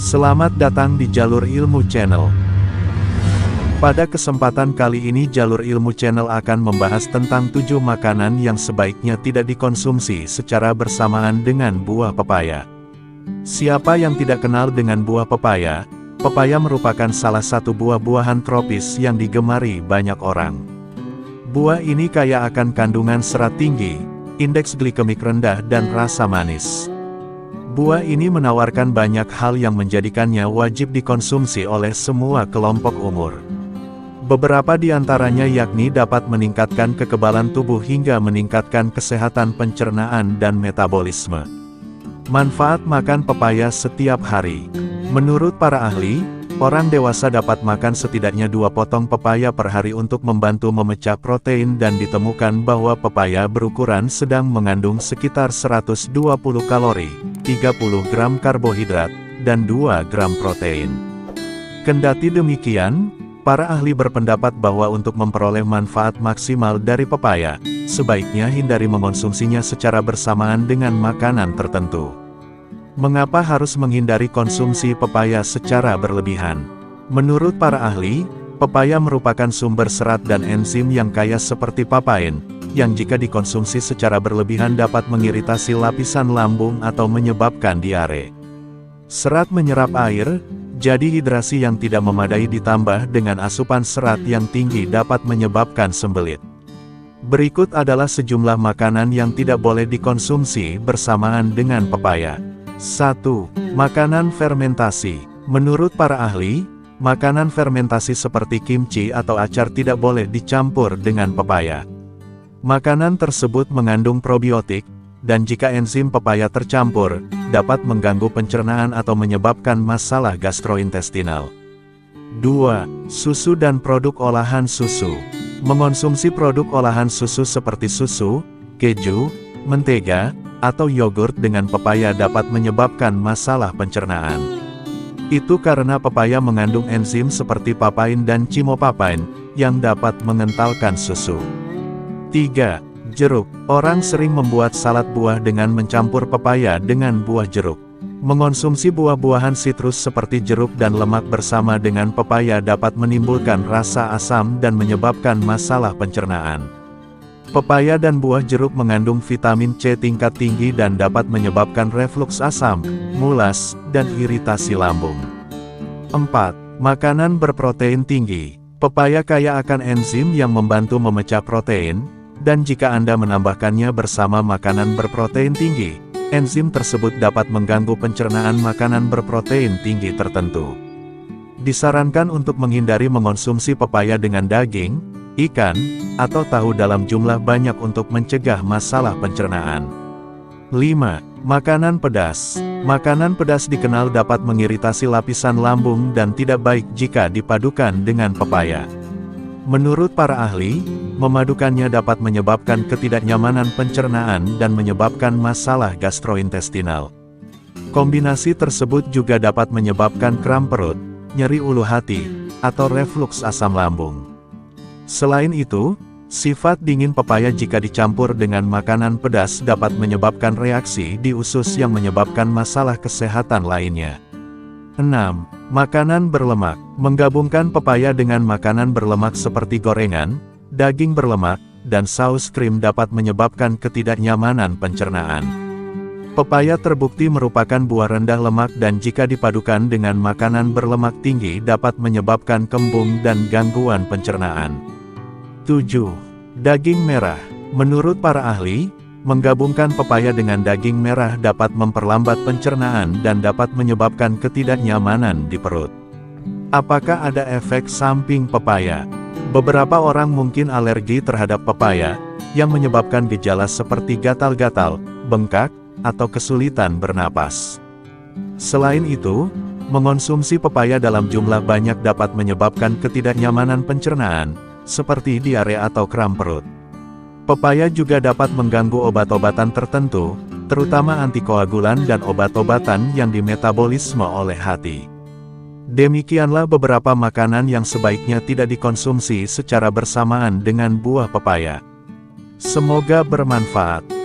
Selamat datang di Jalur Ilmu Channel. Pada kesempatan kali ini Jalur Ilmu Channel akan membahas tentang 7 makanan yang sebaiknya tidak dikonsumsi secara bersamaan dengan buah pepaya. Siapa yang tidak kenal dengan buah pepaya? Pepaya merupakan salah satu buah-buahan tropis yang digemari banyak orang. Buah ini kaya akan kandungan serat tinggi, indeks glikemik rendah dan rasa manis. Buah ini menawarkan banyak hal yang menjadikannya wajib dikonsumsi oleh semua kelompok umur. Beberapa di antaranya yakni dapat meningkatkan kekebalan tubuh hingga meningkatkan kesehatan pencernaan dan metabolisme. Manfaat makan pepaya setiap hari. Menurut para ahli, orang dewasa dapat makan setidaknya 2 potong pepaya per hari untuk membantu memecah protein dan ditemukan bahwa pepaya berukuran sedang mengandung sekitar 120 kalori, 30 gram karbohidrat, dan 2 gram protein. Kendati demikian, para ahli berpendapat bahwa untuk memperoleh manfaat maksimal dari pepaya, sebaiknya hindari mengonsumsinya secara bersamaan dengan makanan tertentu. Mengapa harus menghindari konsumsi pepaya secara berlebihan? Menurut para ahli, pepaya merupakan sumber serat dan enzim yang kaya seperti papain, yang jika dikonsumsi secara berlebihan dapat mengiritasi lapisan lambung atau menyebabkan diare. Serat menyerap air, jadi hidrasi yang tidak memadai ditambah dengan asupan serat yang tinggi dapat menyebabkan sembelit. Berikut adalah sejumlah makanan yang tidak boleh dikonsumsi bersamaan dengan pepaya. 1. Makanan fermentasi. Menurut para ahli, makanan fermentasi seperti kimchi atau acar tidak boleh dicampur dengan pepaya. Makanan tersebut mengandung probiotik, dan jika enzim pepaya tercampur, dapat mengganggu pencernaan atau menyebabkan masalah gastrointestinal. 2. Susu dan produk olahan susu. Mengonsumsi produk olahan susu seperti susu, keju, mentega, atau yogurt dengan pepaya dapat menyebabkan masalah pencernaan. Itu karena pepaya mengandung enzim seperti papain dan chimopapain, yang dapat mengentalkan susu. 3. Jeruk. Orang sering membuat salad buah dengan mencampur pepaya dengan buah jeruk. Mengonsumsi buah-buahan sitrus seperti jeruk dan lemak bersama dengan pepaya dapat menimbulkan rasa asam dan menyebabkan masalah pencernaan. Pepaya dan buah jeruk mengandung vitamin C tingkat tinggi dan dapat menyebabkan refluks asam, mulas, dan iritasi lambung. 4. Makanan berprotein tinggi. Pepaya kaya akan enzim yang membantu memecah protein, dan jika Anda menambahkannya bersama makanan berprotein tinggi, enzim tersebut dapat mengganggu pencernaan makanan berprotein tinggi tertentu. Disarankan untuk menghindari mengonsumsi pepaya dengan daging, ikan, atau tahu dalam jumlah banyak untuk mencegah masalah pencernaan. 5. Makanan pedas. Makanan pedas dikenal dapat mengiritasi lapisan lambung dan tidak baik jika dipadukan dengan pepaya. Menurut para ahli, memadukannya dapat menyebabkan ketidaknyamanan pencernaan dan menyebabkan masalah gastrointestinal. Kombinasi tersebut juga dapat menyebabkan kram perut, nyeri ulu hati, atau refluks asam lambung. Selain itu, sifat dingin pepaya jika dicampur dengan makanan pedas dapat menyebabkan reaksi di usus yang menyebabkan masalah kesehatan lainnya. 6. Makanan berlemak. Menggabungkan pepaya dengan makanan berlemak seperti gorengan, daging berlemak, dan saus krim dapat menyebabkan ketidaknyamanan pencernaan. Pepaya terbukti merupakan buah rendah lemak dan jika dipadukan dengan makanan berlemak tinggi dapat menyebabkan kembung dan gangguan pencernaan. 7. Daging merah. Menurut para ahli, menggabungkan pepaya dengan daging merah dapat memperlambat pencernaan dan dapat menyebabkan ketidaknyamanan di perut. Apakah ada efek samping pepaya? Beberapa orang mungkin alergi terhadap pepaya, yang menyebabkan gejala seperti gatal-gatal, bengkak, atau kesulitan bernapas. Selain itu, mengonsumsi pepaya dalam jumlah banyak dapat menyebabkan ketidaknyamanan pencernaan, seperti diare atau kram perut. Pepaya juga dapat mengganggu obat-obatan tertentu, terutama antikoagulan dan obat-obatan yang dimetabolisme oleh hati. Demikianlah beberapa makanan yang sebaiknya tidak dikonsumsi secara bersamaan dengan buah pepaya. Semoga bermanfaat.